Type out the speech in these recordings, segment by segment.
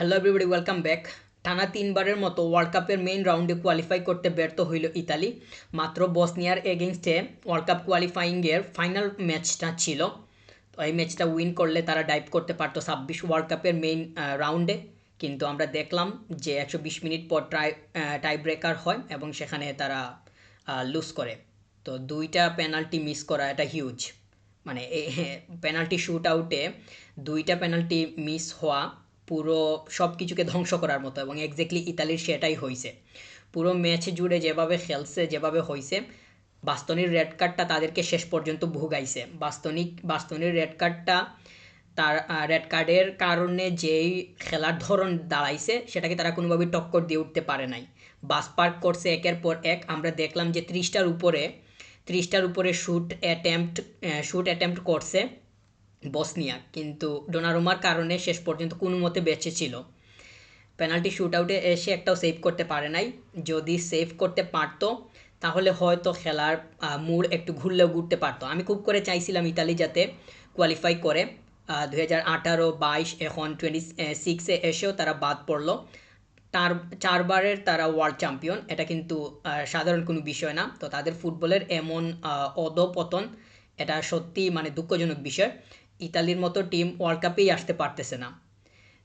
Hello everybody, welcome back. টানা তিনবারের মতো ওয়ার্ল্ড কাপের মেইন রাউন্ডে কোয়ালিফাই করতে ব্যর্থ হইল ইতালি। মাত্র বসনিয়ার এগেইনস্টে ওয়ার্ল্ড কাপ কোয়ালিফাইংয়ের ফাইনাল ম্যাচটা ছিল। তো এই ম্যাচটা উইন করলে তারা ডাইভ করতে পারতো 26 ওয়ার্ল্ড কাপের মেইন রাউন্ডে। কিন্তু আমরা দেখলাম যে 120 মিনিট পর টাই ব্রেকার হয় এবং সেখানে তারা লুজ করে। তো দুইটা পেনাল্টি মিস করা এটা হিউজ। মানে পেনাল্টি শুট আউটে দুইটা পেনাল্টি মিস হওয়া পুরো সব কিছুকে ধ্বংস করার মতো, এবং এক্স্যাক্টলি ইতালির সেটাই হয়েছে। পুরো ম্যাচ জুড়ে যেভাবে খেলছে, যেভাবে হয়েছে, বাস্তনির রেড কার্ডটা তাদেরকে শেষ পর্যন্ত ভুগাইছে। বাস্তনির রেড কার্ডটা তার রেড কার্ডের কারণে যেই খেলার ধরন দাঁড়াইছে সেটাকে তারা কোনোভাবেই টক্কর দিয়ে উঠতে পারে নাই। বাস পার্ক করছে একের পর এক। আমরা দেখলাম যে 30টার উপরে শ্যুট অ্যাটেম্প্ট করছে বসনিয়া, কিন্তু ডোনারুমার কারণে শেষ পর্যন্ত কোনো মতে বেঁচে ছিল। পেনাল্টি শ্যুট আউটে এসে একটাও সেভ করতে পারে নাই। যদি সেভ করতে পারতো তাহলে হয়তো খেলার মুড একটু ঘুরলেও ঘুরতে পারতো। আমি খুব করে চাইছিলাম ইতালি যাতে কোয়ালিফাই করে। 2018, 22, এখন 26-এ এসেও তারা বাদ পড়লো। তার 4বারের তারা ওয়ার্ল্ড চ্যাম্পিয়ন, এটা কিন্তু সাধারণ কোনো বিষয় না। তো তাদের ফুটবলের এমন অধঃপতন, এটা সত্যি মানে দুঃখজনক বিষয়। ইতালির মতো টিম ওয়ার্ল্ড কাপেই আসতে পারতেছে না,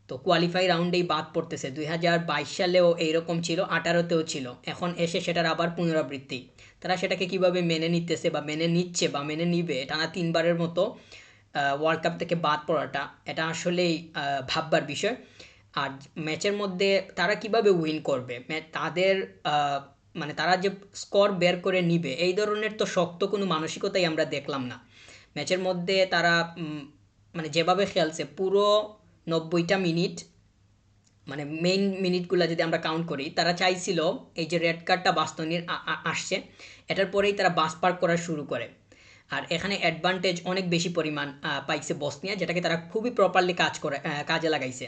তো কোয়ালিফাই রাউন্ডেই বাদ পড়তেছে। 2022 সালেও এইরকম ছিল, 18তেও ছিল, এখন এসে সেটার আবার পুনরাবৃত্তি। তারা সেটাকে কিভাবে মেনে নিতেছে বা মেনে নিচ্ছে বা মেনে নিবে টানা তিনবারের মতো ওয়ার্ল্ড কাপ থেকে বাদ পড়াটা, এটা আসলেই ভাববার বিষয়। আর ম্যাচের মধ্যে তারা কিভাবে উইন করবে, তাদের মানে তারা যে স্কোর বের করে নিবে এই ধরনের তো শক্ত কোনো মানসিকতাই আমরা দেখলাম না ম্যাচের মধ্যে। তারা মানে যেভাবে খেলছে পুরো 90টা মিনিট, মানে মেইন মিনিটগুলো যদি আমরা কাউন্ট করি, তারা চাইছিল এই যে রেড কার্ডটা বাস্তনির আসছে, এটার পরেই তারা বাস পার্ক করা শুরু করে। আর এখানে অ্যাডভান্টেজ অনেক বেশি পরিমাণ পাইছে বসনিয়া, যেটাকে তারা খুবই প্রপারলি কাজে লাগাইছে।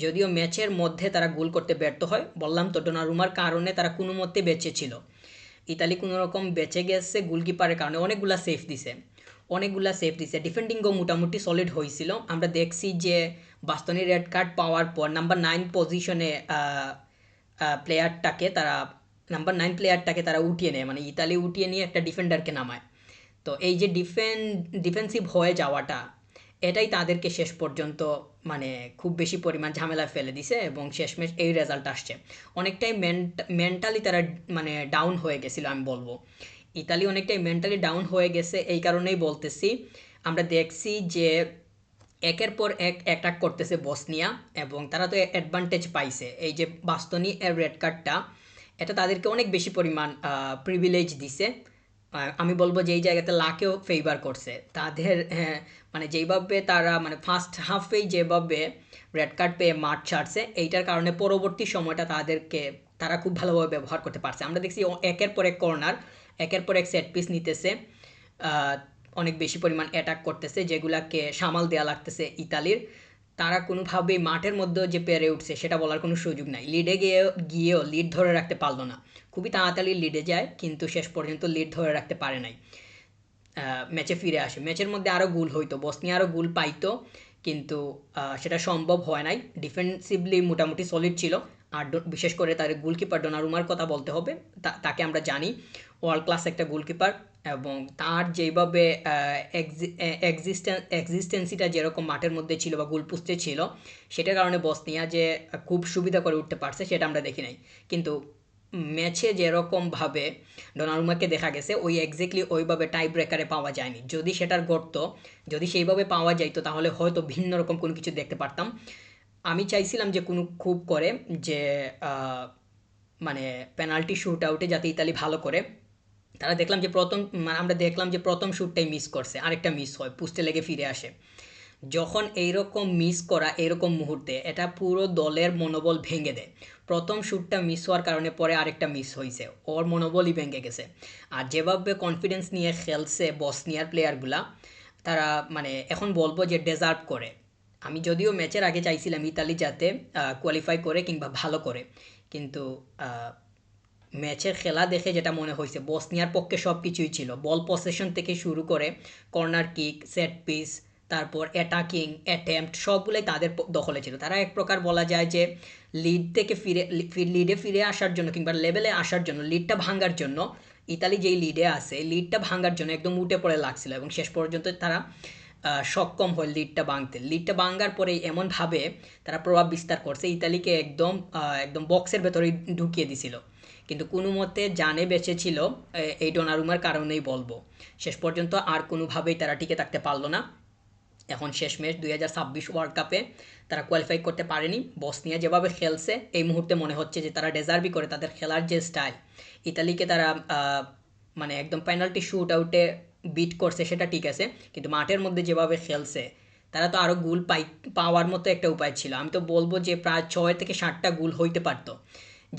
যদিও ম্যাচের মধ্যে তারা গোল করতে ব্যর্থ হয়, বললাম তো ডোনারুমার কারণে তারা কোনো মতে বেঁচে ছিল। ইতালি কোনো রকম বেঁচে গেছে গোলকিপারের কারণে, অনেকগুলা সেফ দিছে। ডিফেন্ডিংও মোটামুটি সলিড হয়েছিল। আমরা দেখছি যে বাস্তনি রেড কার্ড পাওয়ার পর প্লেয়ারটাকে তারা নাম্বার 9 প্লেয়ারটাকে উঠিয়ে নেয়, মানে ইতালি উঠিয়ে নিয়ে একটা ডিফেন্ডারকে নামায়। তো এই যে ডিফেন্সিভ হয়ে যাওয়াটা, এটাই তাদেরকে শেষ পর্যন্ত মানে খুব বেশি পরিমাণ ঝামেলায় ফেলে দিছে, এবং শেষমেশ এই রেজাল্ট আসছে। অনেকটাই মেন্টালি তারা মানে ডাউন হয়ে গেছিলো আমি বলবো। ইতালি অনেকটাই মেন্টালি ডাউন হয়ে গেছে, এই কারণেই বলতেছি। আমরা দেখছি যে একের পর এক অ্যাটাক করতেছে বসনিয়া, এবং তারা তো অ্যাডভান্টেজ পাইছে। এই যে বাস্তনি এর রেড কার্ডটা, এটা তাদেরকে অনেক বেশি পরিমাণ প্রিভিলেজ দিছে। আমি বলবো যে এই জায়গাতে লাকেও ফেভার করছে তাদের। মানে যেইভাবে তারা মানে ফার্স্ট হাফেই যেভাবে রেড কার্ড পেয়ে মাঠ ছাড়ছে, এইটার কারণে পরবর্তী সময়টা তারা খুব ভালোভাবে ব্যবহার করতে পারছে। আমরা দেখছি একের পর এক কর্নার, একের পর এক সেট পিস নিতেছে, আহ, অনেক বেশি পরিমাণ অ্যাটাক করতেছে, যেগুলাকে সামাল দেওয়া লাগতেছে ইতালির। তারা কোনোভাবেই মাঠের মধ্যেও যে পেরে উঠছে সেটা বলার কোনো সুযোগ নাই। গিয়েও লিড ধরে রাখতে পারলো না। খুবই তাড়াতাড়ি লিডে যায়, কিন্তু শেষ পর্যন্ত লিড ধরে রাখতে পারে নাই। ম্যাচে ফিরে আসে। ম্যাচের মধ্যে আরও গোল হইতো, বসনিয়া আরও গোল পাইতো, কিন্তু সেটা সম্ভব হয় নাই। ডিফেন্সিভলি মোটামুটি সলিড ছিল। আর বিশেষ করে তার গোলকিপার ডোনারুমার কথা বলতে হবে। তাকে আমরা জানি ওয়ার্ল্ড ক্লাস একটা গোলকিপার, এবং তার যেইভাবে এক্সিস্টেন্সিটা যেরকম মাঠের মধ্যে ছিল বা গোলপোস্টে ছিল, সেটার কারণে বসনিয়া যে খুব সুবিধা করে উঠতে পারছে সেটা আমরা দেখি নাই। কিন্তু ম্যাচে যেরকমভাবে ডোনারুমাকে দেখা গেছে, ওই এক্স্যাক্টলি ওইভাবে টাই ব্রেকারে পাওয়া যায়নি। যদি সেইভাবে পাওয়া যাইতো তাহলে হয়তো ভিন্ন রকম কোনো কিছু দেখতে পারতাম। আমি চাইছিলাম যে কোনো খুব করে যে মানে পেনাল্টি শুট আউটে যাতে ইতালি ভালো করে। আমরা দেখলাম যে প্রথম শ্যুটটাই মিস করছে, আরেকটা মিস হয়, পোস্টে লেগে ফিরে আসে। যখন এইরকম মিস করা এরকম মুহূর্তে, এটা পুরো দলের মনোবল ভেঙে দেয়। প্রথম শ্যুটটা মিস হওয়ার কারণে পরে আরেকটা মিস হয়েছে, ওর মনোবলই ভেঙে গেছে। আর যেভাবে কনফিডেন্স নিয়ে খেলছে বসনিয়ার প্লেয়ারগুলা, তারা মানে এখন বলবো যে ডেজার্ভ করে। আমি যদিও ম্যাচের আগে চাইছিলাম ইতালি যাতে কোয়ালিফাই করে কিংবা ভালো করে, কিন্তু ম্যাচের খেলা দেখে যেটা মনে হয়েছে, বসনিয়ার পক্ষে সব কিছুই ছিল। বল পসেশন থেকে শুরু করে কর্নার কিক, সেট পিস, তারপর অ্যাটাকিং অ্যাটেম্পট সবগুলোই তাদের দখলে ছিল। তারা এক প্রকার বলা যায় যে লিড থেকে লিডে ফিরে আসার জন্য কিংবা লেভেলে আসার জন্য, লিডটা ভাঙার জন্য, ইতালি যেই লিডে আছে লিডটা ভাঙার জন্য একদম উঠে পড়ে লাগছিল এবং শেষ পর্যন্ত তারা সক্ষম হয় লিডটা ভাঙতে। লিডটা ভাঙার পরে এমনভাবে তারা প্রভাব বিস্তার করছে, ইতালিকে একদম একদম বক্সের ভেতরে ঢুকিয়ে দিছিল, কিন্তু কোনো মতে জানে বেঁচে ছিল এই ডোনারুমার কারণেই বলবো। শেষ পর্যন্ত আর কোনোভাবেই তারা টিকে থাকতে পারলো না। এখন শেষমেশ 2026 ওয়ার্ল্ড কাপে তারা কোয়ালিফাই করতে পারেনি। বসনিয়া যেভাবে খেলছে এই মুহূর্তে মনে হচ্ছে যে তারা ডেজার্ভই করে, তাদের খেলার যে স্টাইল, ইতালিকে তারা মানে একদম পেনাল্টি শুট আউটে বিট করছে সেটা ঠিক আছে, কিন্তু মাঠের মধ্যে যেভাবে খেলছে তারা তো আরও গোল পাওয়ার মতো একটা উপায় ছিল। আমি তো বলবো যে প্রায় 6 থেকে 7টা গোল হইতে পারতো,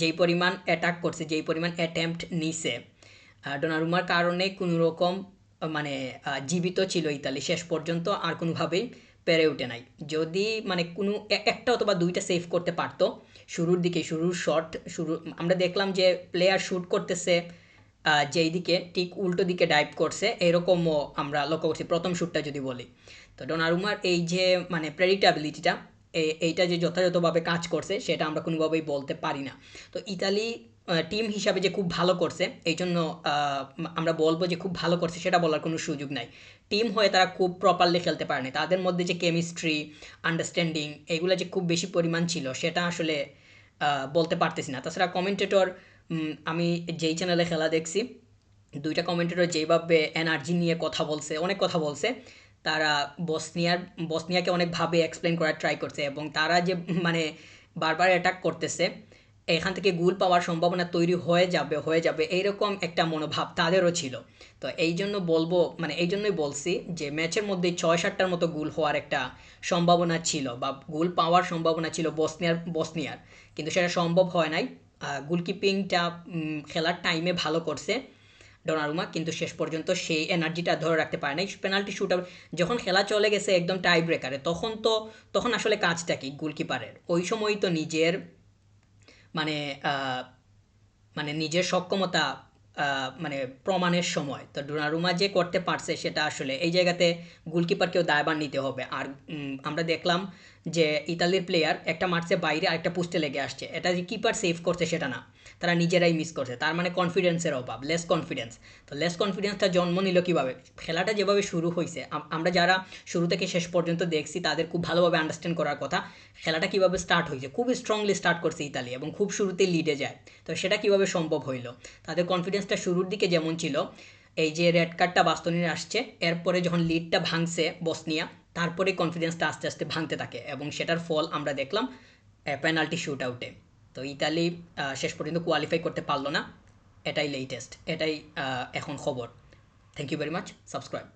যেই পরিমাণ অ্যাটাক করছে, যেই পরিমাণ অ্যাটেম্পট নিছে। ডোনারুমার কারণে কোনো রকম মানে জীবিত ছিল ইতালি শেষ পর্যন্ত, আর কোনোভাবেই পেরে ওঠে নাই। যদি মানে কোনো একটা অথবা দুইটা সেভ করতে পারতো শুরুর দিকে, শুরুর শট আমরা দেখলাম যে প্লেয়ার শ্যুট করতেছে যেই দিকে ঠিক উল্টো দিকে ডাইভ করছে, এরকমও আমরা লক্ষ্য করছি প্রথম শ্যুটটা যদি বলি। তো ডোনারুমার এই যে মানে প্রেডিক্টেবিলিটিটা, এইটা যে যথাযথভাবে কাজ করছে সেটা আমরা কোনোভাবেই বলতে পারি না। তো ইতালি টিম হিসাবে যে খুব ভালো করছে এই জন্য আমরা বলবো যে খুব ভালো করছে সেটা বলার কোনো সুযোগ নাই। টিম হয়ে তারা খুব প্রপারলি খেলতে পারেনি, তাদের মধ্যে যে কেমিস্ট্রি, আন্ডারস্ট্যান্ডিং এগুলো যে খুব বেশি পরিমাণ ছিল সেটা আসলে বলতে পারতেছি না। তাছাড়া কমেন্টেটর, আমি যেই চ্যানেলে খেলা দেখছি দুইটা কমেন্টেটর যেইভাবে এনার্জি নিয়ে কথা বলছে, অনেক কথা বলছে, তারা বসনিয়াকে অনেকভাবে এক্সপ্লেন করার ট্রাই করছে এবং তারা যে মানে বারবার অ্যাটাক করতেছে, এখান থেকে গোল পাওয়ার সম্ভাবনা তৈরি হয়ে যাবে এইরকম একটা মনোভাব তাদেরও ছিল। তো এই জন্য বলবো, মানে এই জন্যই বলছি যে ম্যাচের মধ্যে 6-7টার মতো গোল হওয়ার একটা সম্ভাবনা ছিল বা গোল পাওয়ার সম্ভাবনা ছিল বসনিয়ার, কিন্তু সেটা সম্ভব হয় নাই। গোলকিপিংটা খেলার টাইমে ভালো করছে ডোনারুমা, কিন্তু শেষ পর্যন্ত সেই এনার্জিটা ধরে রাখতে পারে নাই। পেনাল্টি শুট আউট যখন খেলা চলে গেছে একদম টাই ব্রেকারে, তখন আসলে কাজটা কি গোলকিপারের? ওই সময় তো নিজের মানে মানে নিজের সক্ষমতা মানে প্রমাণের সময়। তো ডোনারুমা যে করতে পারছে সেটা আসলে এই জায়গাতে গোলকিপারকেও দায়ভার নিতে হবে। আর আমরা দেখলাম যে ইতালির প্লেয়ার একটা মারছে বাইরে, আরেকটা পোস্টে লেগে আসছে, এটা যে কিপার সেভ করছে সেটা না, তারা নিজেরাই মিস করছে। তার মানে কনফিডেন্সের অভাব, লেস কনফিডেন্স। তো লেস কনফিডেন্সটা জন্ম নিল কীভাবে? খেলাটা যেভাবে শুরু হয়েছে, আমরা যারা শুরু থেকে শেষ পর্যন্ত দেখছি তাদের খুব ভালোভাবে আন্ডারস্ট্যান্ড করার কথা খেলাটা কীভাবে স্টার্ট হয়েছে। খুব স্ট্রংলি স্টার্ট করছে ইতালি এবং খুব শুরুতেই লিডে যায়। তো সেটা কীভাবে সম্ভব হইল? তাদের কনফিডেন্সটা শুরুর দিকে যেমন ছিল, এই যে রেড কার্ডটা বাস্তনির আসছে এরপরে যখন লিডটা ভাঙছে বসনিয়া, তারপরে কনফিডেন্সটা আস্তে আস্তে ভাঙতে থাকে এবং সেটার ফল আমরা দেখলাম পেনাল্টি শুট আউটে। তো ইতালি শেষ পর্যন্ত কোয়ালিফাই করতে পারলো না, এটাই লেটেস্ট, এটাই এখন খবর। Thank you very much, subscribe.